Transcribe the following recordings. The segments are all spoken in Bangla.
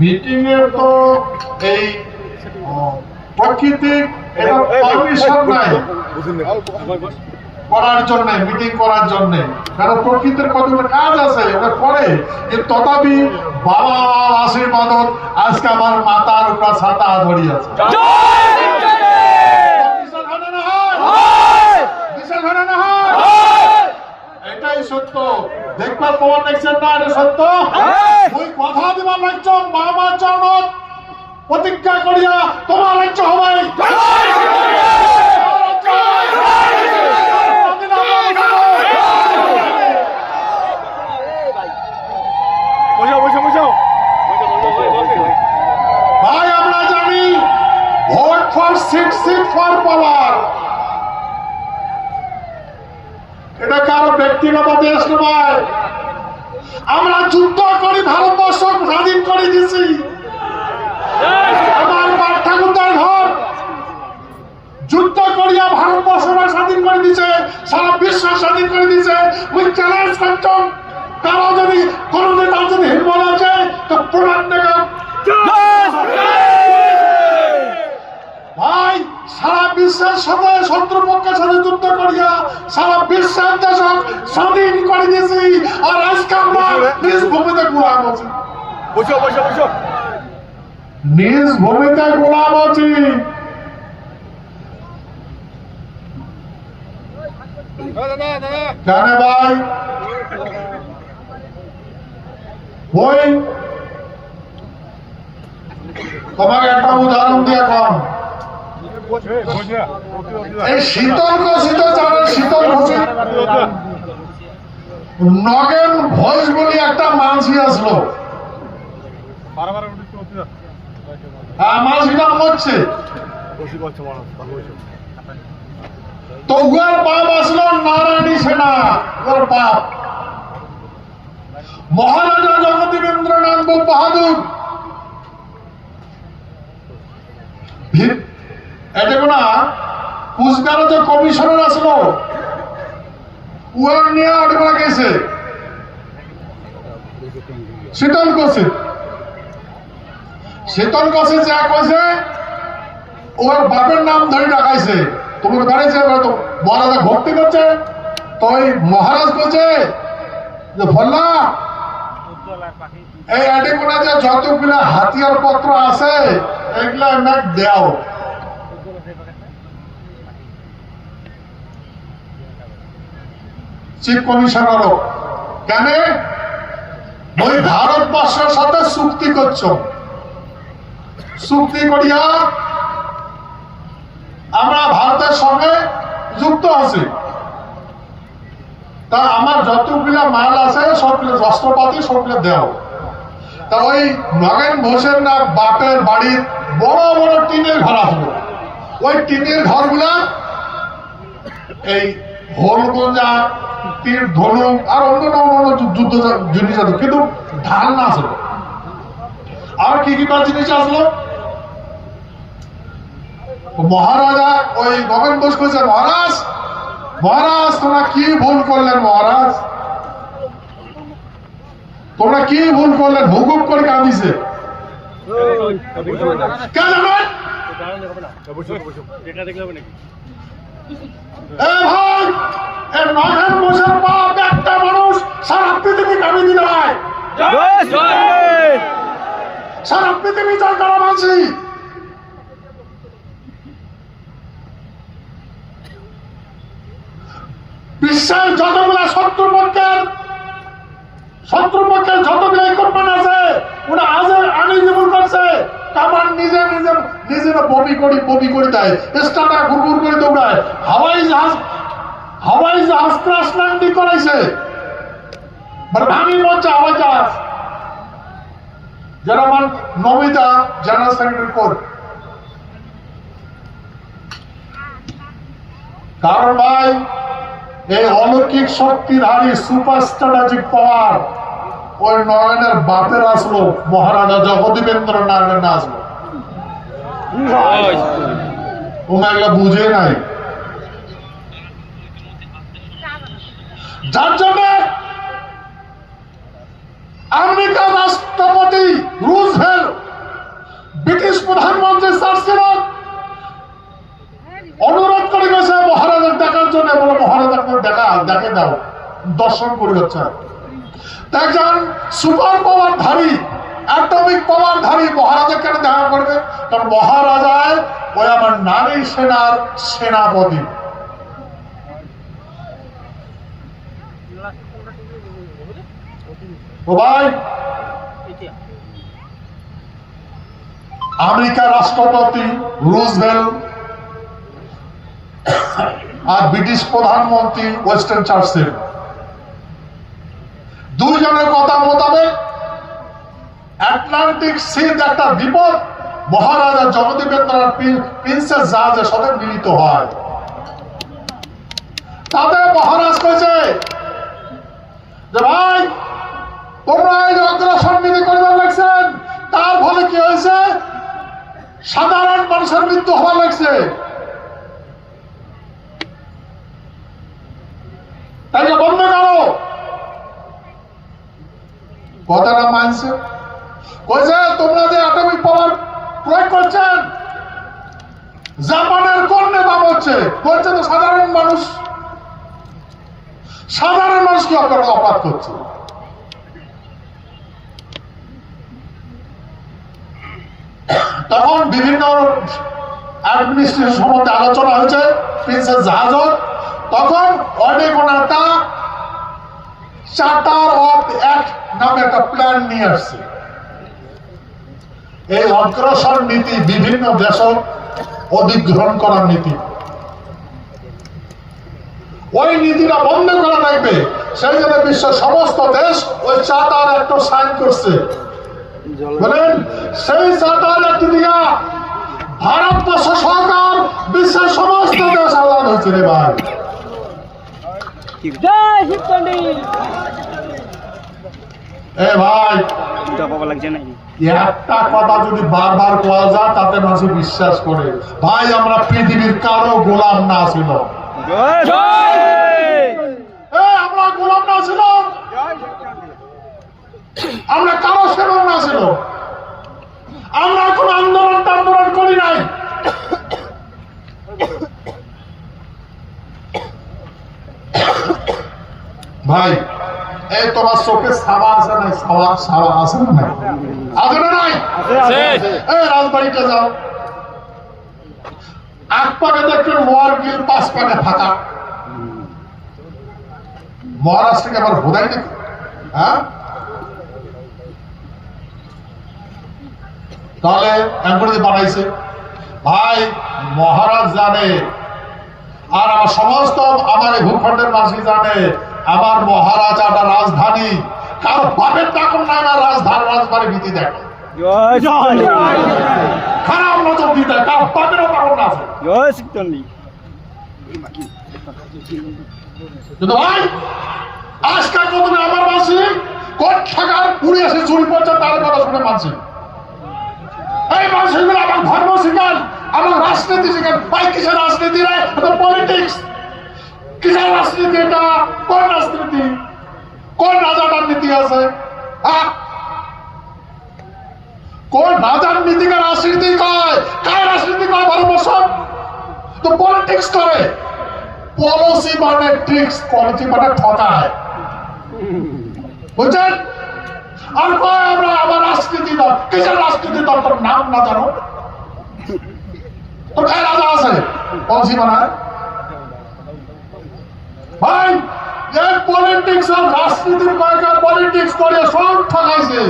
মিটিং এর তো এই প্রকৃতির পারমিশন নাই করার জন্য, মিটিং করার জন্য, কারণ প্রকৃতির কতগুলো কাজ আছে ওটা করে, কিন্তু তথাপি বাবা আশীর্বাদত আজকে আমার মাতার উপর ছাতা ধরি আছে। এটাই সত্য। দেখবার প্রমাণ দেখছেন না? এটা সত্য। ওই কথা দিবার রাজ্য বাবা চরণ প্রতিজ্ঞা করিয়া তোমার রাজ্য হবে। ভাই আমরা জানি vote for seat, seat for power. এটা কারো ব্যক্তিগত দেশ নয়। আমরা যুদ্ধ করি, ভারতবর্ষ স্বাধীন করে দিয়েছি। আমার বাপ ঠাকুরদার ঘর যুদ্ধ করিয়া ভারতবর্ষ স্বাধীন করে দিয়েছে, সারা বিশ্ব স্বাধীন করে দিয়েছে। ওই চ্যালেঞ্জ করতাম, কারো যদি কোন নেতা যদি হিম্মত আছে তো প্রমাণ দেখা। ভাই সারা বিশ্বের সাথে শত্রুপক্ষের সাথে যুদ্ধ করিয়া সারা বিশ্বের দেশ স্বাধীন করে দিয়েছি। আর আজকে আমরা নিজ ভূমিতে গোলাম আছি। নিজ ভূমিতে গোলাম আছি। কেন ভাই? ওই তোমাকে একটা উদাহরণ দিয়ে কম, এই শীতল কষিত জানেন? শীতল কষি নগেন ভোজ বলি একটা মাঝি আসলো। মাঝিটা মরছে, তো উহার বাপ আসলো নারায়ণী সেনা। ওর বাপ মহারাজা জগদীবেন্দ্রনাথ বাহাদুর। এটা কোন কুচবিহারে যে কমিশনার আসলো উহার নিয়ে ওটা গেছে শীতল কষে। শীতল কষে যা কইছে ওর বাপের নাম ধরে ডাকাইছে। তোমার বাড়িছে মহারাজা ভক্তি করছে, তো ওই মহারাজ বলছে যে ফল্লা এই আডেকোনা যে যতগুলা হাতিয়ার পত্র আছে এগুলা আমাকে দেও। চিফ কমিশনারও কেন ওই ভারতবর্ষের সাথে চুক্তি করছো, চুক্তি করিয়া আমরা ভারতের সঙ্গে যুক্ত আছি। তা আমার যতগুলা মাল আছে সবগুলো যন্ত্রপাতি সবগুলো দেও। তা ওই নগেন ঘোষের না বাপের বাড়ির বড় বড় টিনের ঘর আসলো। ওই টিনের ঘরগুলা এই হোলগঞ্জা, তীর, ধনুক আর অন্য যুদ্ধ জিনিস আছে, কিন্তু ঢাল না আসলো। আর কি কি জিনিস আসলো? মহারাজা ওই নগেন ঘোষ কইছে, মহারাজ মহারাজ তোমরা কি ভুল করলেন? মহারাজ তোমরা কি ভুল করলেন? হুকুম করে কাঁদিছে। নগেন ঘোষের বাপ একটা মানুষ সারা পৃথিবী কামি দিতে হয়, সারা পৃথিবী জয় করা মানছি। বিশ্বের যতগুলা শত্রুপক্ষের যতগুলা ইকুইপমেন্ট আছে ওরা আজ আনইউজেবল করছে। কামান নিজে বমি করি দেয়, স্টার্টার ঘুরঘুর করে দৌড়ায়, হাওয়াই জাহাজ ক্রাশ ল্যান্ডিং করাইছে, ভাঙি মঞ্চে হাওয়াই জাহাজ। যেমন নমিতা জেনারেল সেক্রেটারি কোর্ট। কারণ ভাই এই অলৌকিক শক্তিধারী সুপার স্ট্র্যাটেজিক পাওয়ার ওই নয়নের বাপের আসলো, মহারাজা জগদীবেন্দ্র নারায়ণ আসলো। ওগুলা বুঝে নাই, যার জন্য আমেরিকার রাষ্ট্রপতি রুজভেল্ট ব্রিটিশ প্রধানমন্ত্রী চার্চিলক অনুরোধ করে গেছে মহারাজার দেখার জন্য, বলে মহারাজাকে দেখে দাও, দর্শন করে যাচ্ছে। একজন সুপার পাওয়ার ধারী, অ্যাটমিক পাওয়ার ধারী মহারাজা কেন দেখা করবে? কারণ মহারাজায় ওই আমার নারী সেনার সেনাপতি। ও ভাই, আমেরিকার রাষ্ট্রপতি রুজভেল্ট আর ব্রিটিশ প্রধানমন্ত্রী ওয়েস্টার্ন চার্চিল, দুইজনের কথা মোতাবেক আটলান্টিক সির একটা বিপদ মহারাজা জগদীবেন্দ্র প্রিন্সেস জাহাজের সাথে মিলিত হয়। তাদের মহারাজ কইছে যে ভাই, তোমরা এই অগ্রসর নীতি করিবার লাগছেন, তার ফলে কি হয়েছে? সাধারণ মানুষের মৃত্যু হওয়া লাগছে। তাই বন্ধ করো। কথাটা মানছে, কইছে তোমরা যে অ্যাটমিক পাওয়ার প্রয়োগ করছেন, জাপানের কর্ণে বাম হচ্ছে, করছে তো সাধারণ মানুষ। সাধারণ মানুষ কি অপরাধ করছে? তখন বিভিন্ন অ্যাডমিনিস্ট্রেশন সম্বন্ধে আলোচনা হয়েছে, প্রিন্সেস জাহাজর। তখন অনেক একটা চার্টার অফ অ্যাক্ট নামে একটা প্ল্যান নিয়ে আসছে। এই অগ্রসর নীতি বিভিন্ন দেশ অধিগ্রহণ করার নীতি, ওই নীতিটা বন্ধ করা লাগবে। সেই জন্য বিশ্বের সমস্ত দেশ ওই চার্টার একটা সাইন করছে। বলেন, সেই চার্টার একটি দিয়া ভারতবর্ষ সরকার বিশ্বের সমস্ত দেশ আলাদা হয়েছে রে ভাই। এ ভাই, একটা কথা যদি বারবার কোয়া যায় তাতে মানুষ বিশ্বাস করে। ভাই, আমরা পৃথিবীর কারো গোলাম না ছিল, আমরা গোলাম না ছিল, আমরা কারো সেবক না ছিল, আমরা কোন আন্দোলন করি নাই। ভাই, এই তোমার চোখে সাওয়া আছে নাই? সাওয়া আছে না নাই? আছে না নাই? এই রাজবাড়িতে যাও, এক পাকে দেখবেন লোয়ার বিল, 5 পাকে ফাঁকা। মহারাষ্ট্রকে আবার বোধাই নাকি? হ্যাঁ, তাহলে এমনি বানাইছে। ভাই, মহারাজ জানে, আর আমার সমস্ত আমার এই ভূখণ্ডের মানুষ জানে, আমার মহারাজাটা রাজধানী কারো বাপের টাকুর নাই, আমার রাজবাড়ি ভীতি দেখে, খারাপ নজর দিতে, কারো বাপেরও টাকুর না আছে। কিন্তু ভাই, আজকাল কত আমার মাসি কোট থাকার পুড়ে এসে চুরি করছে, তার কথা শুনে মানছি। এই মানুষগুলো আমার ধর্ম শিখান, আমার রাজনীতি শিখান। ভাই, কিসের রাজনীতি রে? পলিটিক্স। কিসের রাজনীতি এটা? কোন রাজনীতি? কোন রাজাটার নীতি আছে? হ্যাঁ, কোন রাজার নীতিকে রাজনীতি কয়? কার রাজনীতি কয়? ভারতবর্ষ তো পলিটিক্স করে। পলিসি মানে ট্রিক্স, পলিসি মানে ঠকায়, বুঝছেন? আর কয় আমরা আবার রাজনীতি দল। কিসের রাজনীতি দল? তোর নাম না জানো? তোর কার রাজা আছে পলিসি বানায়? ভাই, এই পলিটিক্স আর রাজনীতির কয়েকটা পলিটিক্স করে সব ঠকাইছে,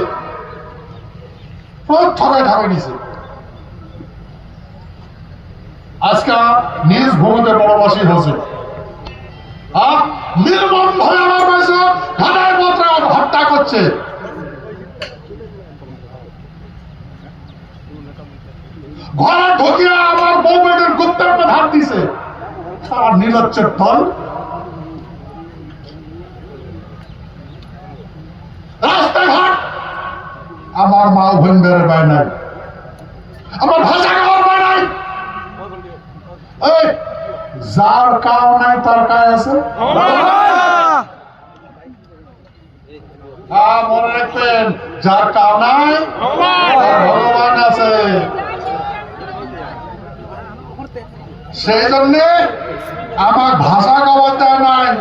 সব ঠকাই নিছে। আজকে নিজ ভূমিতে বড়বাসী হচ্ছে, নির্মম ভাবে আমার কাছে ঘাটায় পত্রে হত্যা করছে। ঘরে ঢুকিয়ে আমার বউ বেটের গুপ্তের ধার দিছে। সারা নির্লজ্জের দল। আমার মা বোন বেড়ে পায় নাই, আমার ভাষা খাওয়ার পায় নাই। এই যার কাও নাই তার কায় আছে। মনে রাখবেন, যার কাও নাই তার ভগবান আছে। সেই জন্যে আমার ভাষা খাওয়ার দেয় নাই।